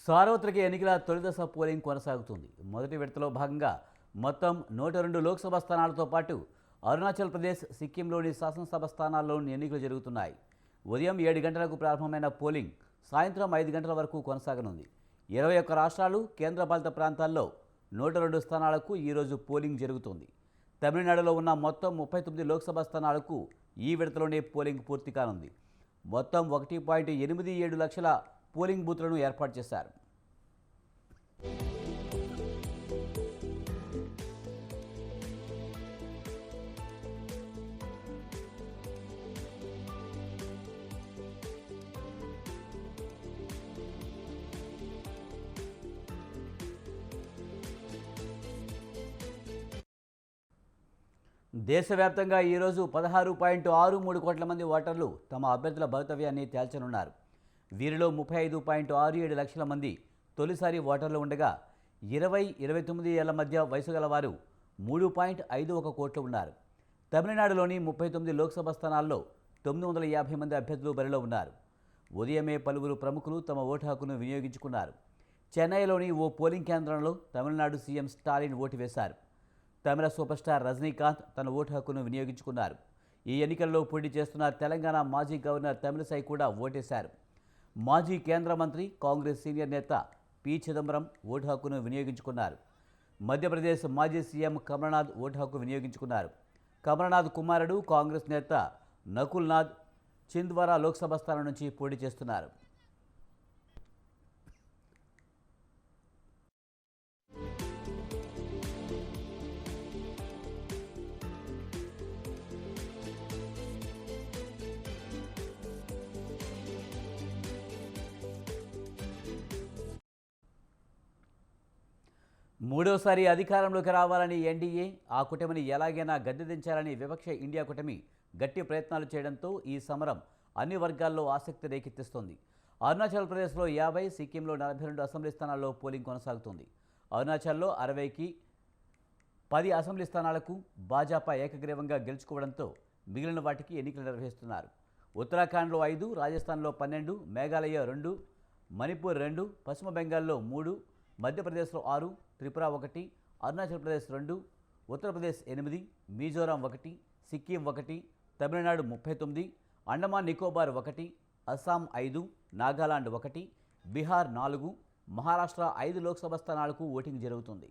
సార్వత్రిక ఎన్నికల తొలిదశ పోలింగ్ కొనసాగుతుంది. మొదటి విడతలో భాగంగా మొత్తం 102 లోక్సభ స్థానాలతో పాటు అరుణాచల్ ప్రదేశ్, సిక్కింలోని శాసనసభ స్థానాల్లోని ఎన్నికలు జరుగుతున్నాయి. ఉదయం 7 గంటలకు ప్రారంభమైన పోలింగ్ సాయంత్రం 5 గంటల వరకు కొనసాగనుంది. 21 రాష్ట్రాలు, కేంద్రపాలిత ప్రాంతాల్లో 102 స్థానాలకు ఈరోజు పోలింగ్ జరుగుతుంది. తమిళనాడులో ఉన్న మొత్తం 39 లోక్సభ స్థానాలకు ఈ విడతలోనే పోలింగ్ పూర్తి కానుంది. మొత్తం 1.87 లక్షల పోలింగ్ బూత్లను ఏర్పాటు చేశారు. దేశవ్యాప్తంగా ఈరోజు 16.63 కోట్ల మంది ఓటర్లు తమ అభ్యర్థుల భవితవ్యాన్ని తేల్చనున్నారు. వీరిలో 35.67 లక్షల మంది తొలిసారి ఓటర్లు ఉండగా 20-29 ఏళ్ల మధ్య వయసు గలవారు 3.51 కోట్లు ఉన్నారు. తమిళనాడులోని 39 లోక్సభ స్థానాల్లో 950 మంది అభ్యర్థులు బరిలో ఉన్నారు. ఉదయమే పలువురు ప్రముఖులు తమ ఓటు హక్కును వినియోగించుకున్నారు. చెన్నైలోని ఓ పోలింగ్ కేంద్రంలో తమిళనాడు సీఎం స్టాలిన్ ఓటు వేశారు. తమిళ సూపర్ స్టార్ రజనీకాంత్ తన ఓటు హక్కును వినియోగించుకున్నారు. ఈ ఎన్నికల్లో పోటీ చేస్తున్న తెలంగాణ మాజీ గవర్నర్ తమిళిసై కూడా ఓటేశారు. మాజీ కేంద్ర మంత్రి, కాంగ్రెస్ సీనియర్ నేత పి చిదంబరం ఓటు హక్కును వినియోగించుకున్నారు. మధ్యప్రదేశ్ మాజీ సీఎం కమలనాథ్ ఓటు హక్కు వినియోగించుకున్నారు. కమలనాథ్ కుమారుడు కాంగ్రెస్ నేత నకుల్ నాథ్ చింద్వారా లోక్సభ స్థానం నుంచి పోటీ చేస్తున్నారు. మూడోసారి అధికారంలోకి రావాలని ఎన్డీఏ, ఆ కూటమిని ఎలాగైనా గద్దెదించాలని విపక్ష ఇండియా కూటమి గట్టి ప్రయత్నాలు చేయడంతో ఈ సమరం అన్ని వర్గాల్లో ఆసక్తి రేకెత్తిస్తోంది. అరుణాచల్ ప్రదేశ్లో 50, సిక్కింలో 42 అసెంబ్లీ స్థానాల్లో పోలింగ్ కొనసాగుతుంది. అరుణాచల్లో 60కి 10 అసెంబ్లీ స్థానాలకు భాజపా ఏకగ్రీవంగా గెలుచుకోవడంతో మిగిలిన వాటికి ఎన్నికలు నిర్వహిస్తున్నారు. ఉత్తరాఖండ్లో 5, రాజస్థాన్లో 12, మేఘాలయ 2, మణిపూర్ 2, పశ్చిమ బెంగాల్లో 3, మధ్యప్రదేశ్లో 6, త్రిపుర 1, అరుణాచల్ ప్రదేశ్ 2, ఉత్తరప్రదేశ్ 8, మిజోరాం 1, సిక్కిం 1, తమిళనాడు 39, అండమాన్ నికోబార్ 1, అస్సాం 5, నాగాలాండ్ 1, బీహార్ 4, మహారాష్ట్ర 5 లోక్సభ స్థానాలకు ఓటింగ్ జరుగుతుంది.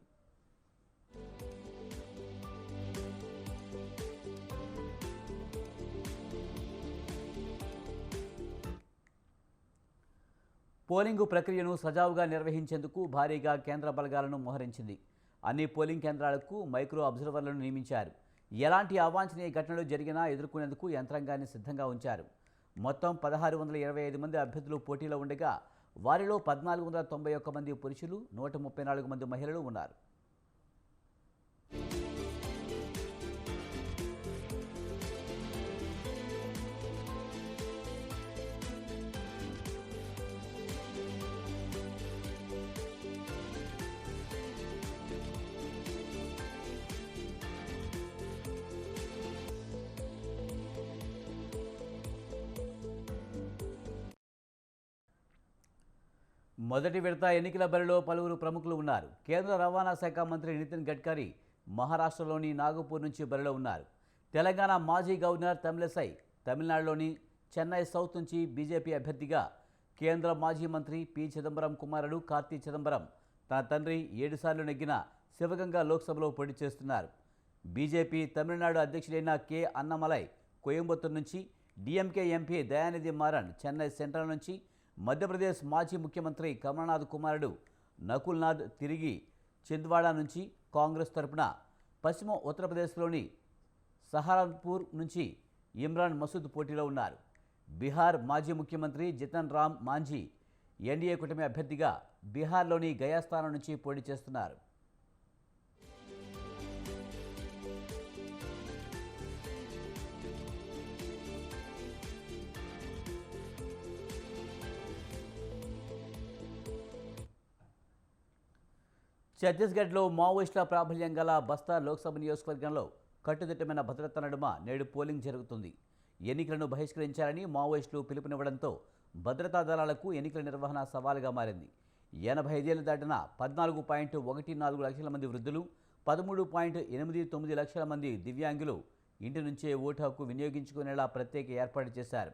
పోలింగు ప్రక్రియను సజావుగా నిర్వహించేందుకు భారీగా కేంద్ర బలగాలను మోహరించింది. అన్ని పోలింగ్ కేంద్రాలకు మైక్రో అబ్జర్వర్లను నియమించారు. ఎలాంటి అవాంఛనీయ ఘటనలు జరిగినా ఎదుర్కొనేందుకు యంత్రాంగాన్ని సిద్ధంగా ఉంచారు. మొత్తం 1625 మంది అభ్యర్థులు పోటీలో ఉండగా వారిలో 1491 మంది పురుషులు, 134 మంది మహిళలు ఉన్నారు. మొదటి విడత ఎన్నికల బరిలో పలువురు ప్రముఖులు ఉన్నారు. కేంద్ర రవాణా శాఖ మంత్రి నితిన్ గడ్కరీ మహారాష్ట్రలోని నాగపూర్ నుంచి బరిలో ఉన్నారు. తెలంగాణ మాజీ గవర్నర్ తమిళిసై తమిళనాడులోని చెన్నై సౌత్ నుంచి బీజేపీ అభ్యర్థిగా, కేంద్ర మాజీ మంత్రి పి చిదంబరం కుమారుడు కార్తీ చిదంబరం తన తండ్రి 7 సార్లు నెగ్గిన శివగంగా లోక్సభలో పోటీ చేస్తున్నారు. బీజేపీ తమిళనాడు అధ్యక్షుడైన కె అన్నమలై కోయంబత్తూరు నుంచి, డిఎంకే ఎంపీ దయానిధి మారన్ చెన్నై సెంట్రల్ నుంచి, మధ్యప్రదేశ్ మాజీ ముఖ్యమంత్రి కమలనాథ్ కుమారుడు నకుల్ నాథ్ తిరిగి చింద్వాడా నుంచి కాంగ్రెస్ తరపున, పశ్చిమ ఉత్తరప్రదేశ్లోని సహారన్పూర్ నుంచి ఇమ్రాన్ మసూద్ పోటీలో ఉన్నారు. బీహార్ మాజీ ముఖ్యమంత్రి జితన్ రామ్ మాంఝీ ఎన్డీఏ కూటమి అభ్యర్థిగా బీహార్లోని గయా స్థానం నుంచి పోటీ చేస్తున్నారు. ఛత్తీస్గఢ్లో మావోయిస్టుల ప్రాబల్యం గల బస్తా లోక్సభ నియోజకవర్గంలో కట్టుదిట్టమైన భద్రత నడుమ నేడు పోలింగ్ జరుగుతుంది. ఎన్నికలను బహిష్కరించాలని మావోయిస్టులు పిలుపునివ్వడంతో భద్రతా దళాలకు ఎన్నికల నిర్వహణ సవాలుగా మారింది. 85 ఏళ్లు దాటిన 14.14 లక్షల మంది వృద్ధులు, 13.89 లక్షల మంది దివ్యాంగులు ఇంటి నుంచే ఓటు హక్కు వినియోగించుకునేలా ప్రత్యేక ఏర్పాటు చేశారు.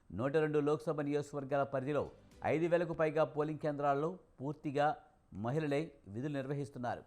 102 లోక్సభ నియోజకవర్గాల పరిధిలో 5,000కు పైగా పోలింగ్ కేంద్రాల్లో పూర్తిగా మహిళలే విధులు నిర్వహిస్తున్నారు.